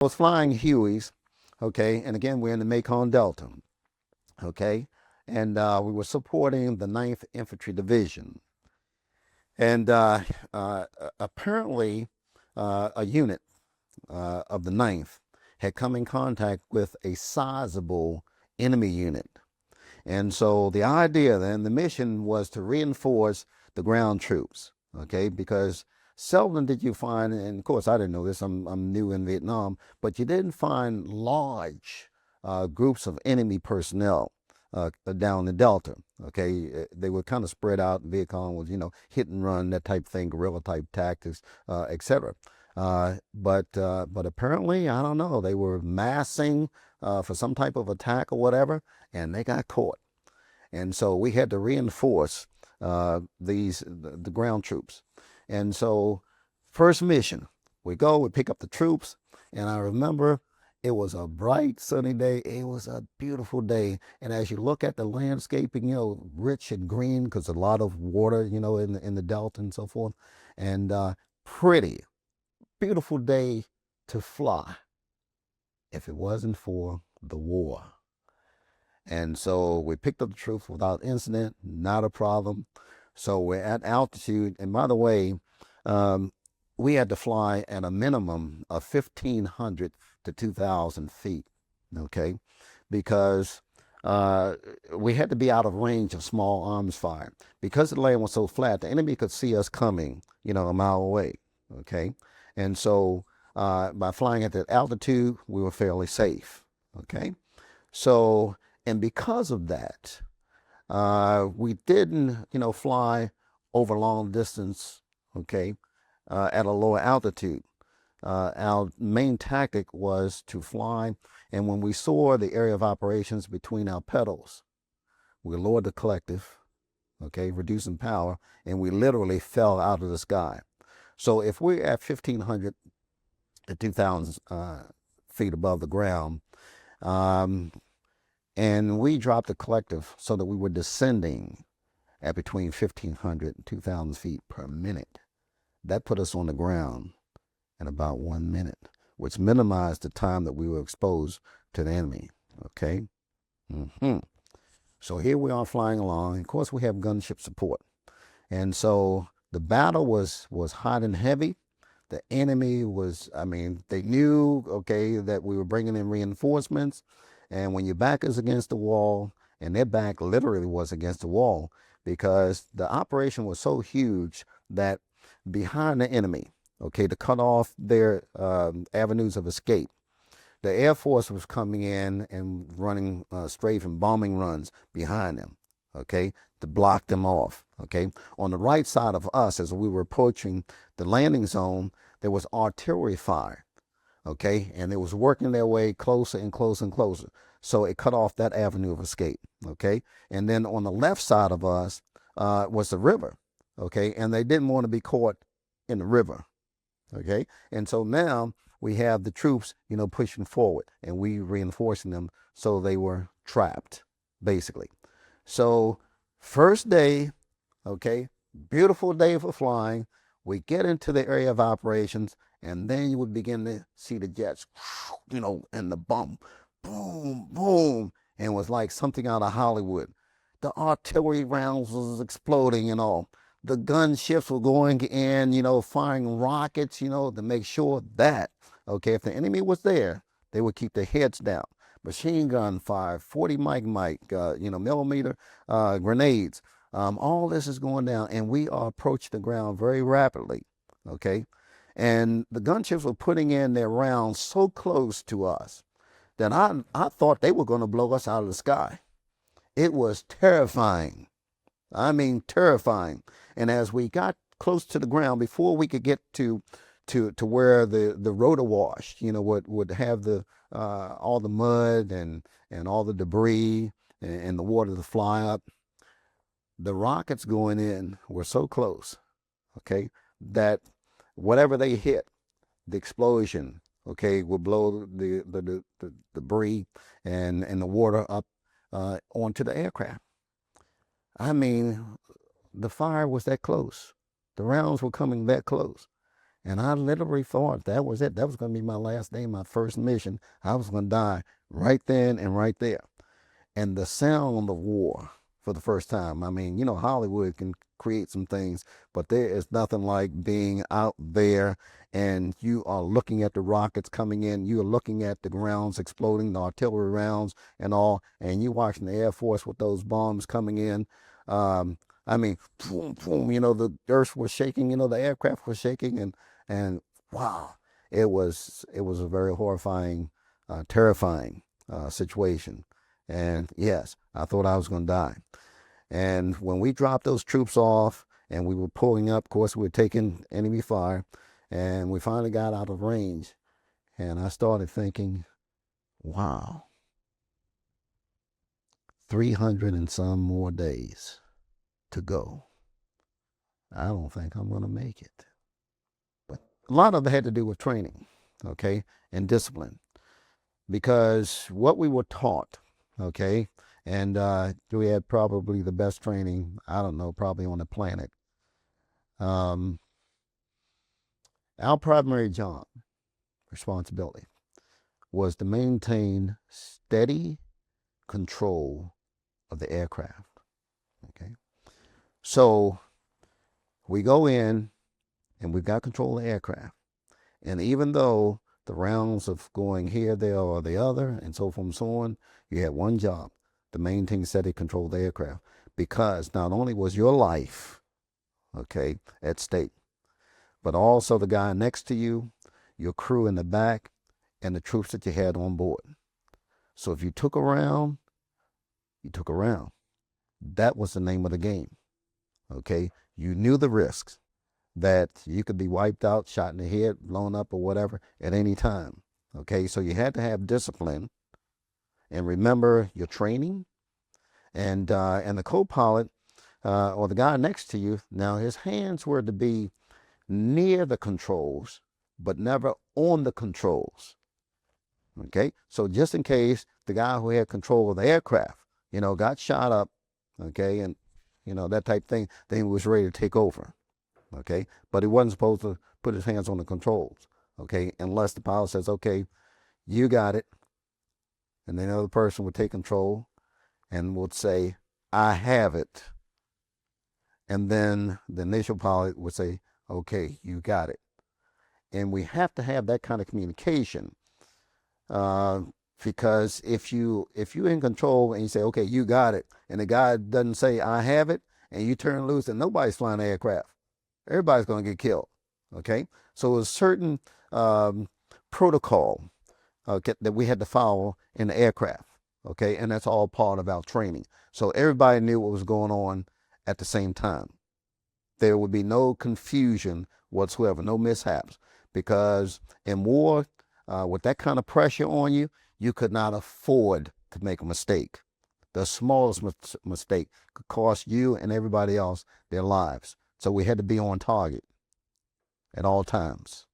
I was flying Hueys, okay, and again, we're in the Mekong Delta, okay, and we were supporting the 9th Infantry Division. And apparently, a unit of the 9th had come in contact with a sizable enemy unit. And so the idea then, the mission was to reinforce the ground troops, okay, because seldom did you find, and of course I didn't know this, I'm new in Vietnam, but you didn't find large groups of enemy personnel down the Delta, okay. They were kind of spread out. Viet Cong was, hit and run, that type of thing, guerrilla type tactics, etc. But apparently, I don't know, they were massing for some type of attack or whatever, and they got caught. And so we had to reinforce the ground troops. And so first mission, we pick up the troops, and I remember it was a bright sunny day. It was a beautiful day. And as you look at the landscaping, rich and green because a lot of water, in the Delta and so forth, and pretty, beautiful day to fly if it wasn't for the war. And so we picked up the troops without incident, not a problem. So we're at altitude. And by the way, we had to fly at a minimum of 1,500 to 2,000 feet, okay? Because we had to be out of range of small arms fire. Because the land was so flat, the enemy could see us coming, a mile away, okay? And so by flying at that altitude, we were fairly safe, okay? So, and because of that, we didn't, fly over long distance, okay, at a lower altitude. Our main tactic was to fly, and when we saw the area of operations between our pedals, we lowered the collective, okay, reducing power, and we literally fell out of the sky. So if we're at 1,500 to 2,000 feet above the ground, and we dropped the collective so that we were descending at between 1,500 and 2,000 feet per minute. That put us on the ground in about 1 minute, which minimized the time that we were exposed to the enemy, okay? So here we are flying along. Of course, we have gunship support. And so the battle was hot and heavy. The enemy was, they knew, okay, that we were bringing in reinforcements. And when your back is against the wall, and their back literally was against the wall, because the operation was so huge that behind the enemy, okay, to cut off their avenues of escape, the Air Force was coming in and running strafe and bombing runs behind them, okay, to block them off, okay. On the right side of us, as we were approaching the landing zone, there was artillery fire, okay, and it was working their way closer and closer and closer. So it cut off that avenue of escape, okay. And then on the left side of us was the river, okay, and they didn't want to be caught in the river, okay. And so now we have the troops, pushing forward, and we reinforcing them, so they were trapped, basically. So first day, okay, beautiful day for flying. We get into the area of operations, and then you would begin to see the jets, and the bump, boom, boom, and it was like something out of Hollywood. The artillery rounds was exploding and all. The gunships were going in, firing rockets, to make sure that, okay, if the enemy was there, they would keep their heads down. Machine gun fire, 40 millimeter grenades. All this is going down, and we are approaching the ground very rapidly, okay? And the gunships were putting in their rounds so close to us that I thought they were going to blow us out of the sky. It was terrifying. Terrifying. And as we got close to the ground, before we could get to where the rotor wash, would have the all the mud and all the debris and the water to fly up, the rockets going in were so close, okay, that whatever they hit, the explosion, okay, would blow the debris and the water up onto the aircraft. The fire was that close. The rounds were coming that close. And I literally thought that was it. That was going to be my last day, my first mission. I was going to die right then and right there. And the sound of war for the first time. I mean, you know, Hollywood can create some things, but there is nothing like being out there and you are looking at the rockets coming in. You are looking at the rounds exploding, the artillery rounds and all, and you watching the Air Force with those bombs coming in. I mean, boom, boom, you know, the earth was shaking, you know, the aircraft was shaking, and wow, it was a very horrifying, terrifying situation. And yes, I thought I was going to die. And when we dropped those troops off and we were pulling up, of course, we were taking enemy fire, and we finally got out of range. And I started thinking, wow, 300 and some more days to go. I don't think I'm going to make it. But a lot of it had to do with training, okay, and discipline. Because what we were taught, okay, and we had probably the best training, I don't know, probably on the planet. Our primary job, responsibility, was to maintain steady control of the aircraft, okay? So we go in and we've got control of the aircraft. And even though the rounds of going here, there, or the other, and so forth and so on, you had one job, to maintain steady control of the aircraft. Because not only was your life, okay, at stake, but also the guy next to you, your crew in the back, and the troops that you had on board. So if you took a round, you took a round. That was the name of the game, okay? You knew the risks, that you could be wiped out, shot in the head, blown up, or whatever at any time. Okay, so you had to have discipline and remember your training. And the co-pilot or the guy next to you, now his hands were to be near the controls, but never on the controls. Okay, so just in case the guy who had control of the aircraft, you know, got shot up, okay, and you know, that type of thing, then he was ready to take over. Okay, but he wasn't supposed to put his hands on the controls, okay, unless the pilot says, okay, you got it, and then the other person would take control and would say, I have it, and then the initial pilot would say, okay, you got it. And we have to have that kind of communication, because if you're in control and you say, okay, you got it, and the guy doesn't say, I have it, and you turn loose, and nobody's flying the aircraft. Everybody's going to get killed, okay? So there's a certain protocol that we had to follow in the aircraft, okay? And that's all part of our training. So everybody knew what was going on at the same time. There would be no confusion whatsoever, no mishaps, because in war, with that kind of pressure on you, you could not afford to make a mistake. The smallest mistake could cost you and everybody else their lives. So we had to be on target at all times.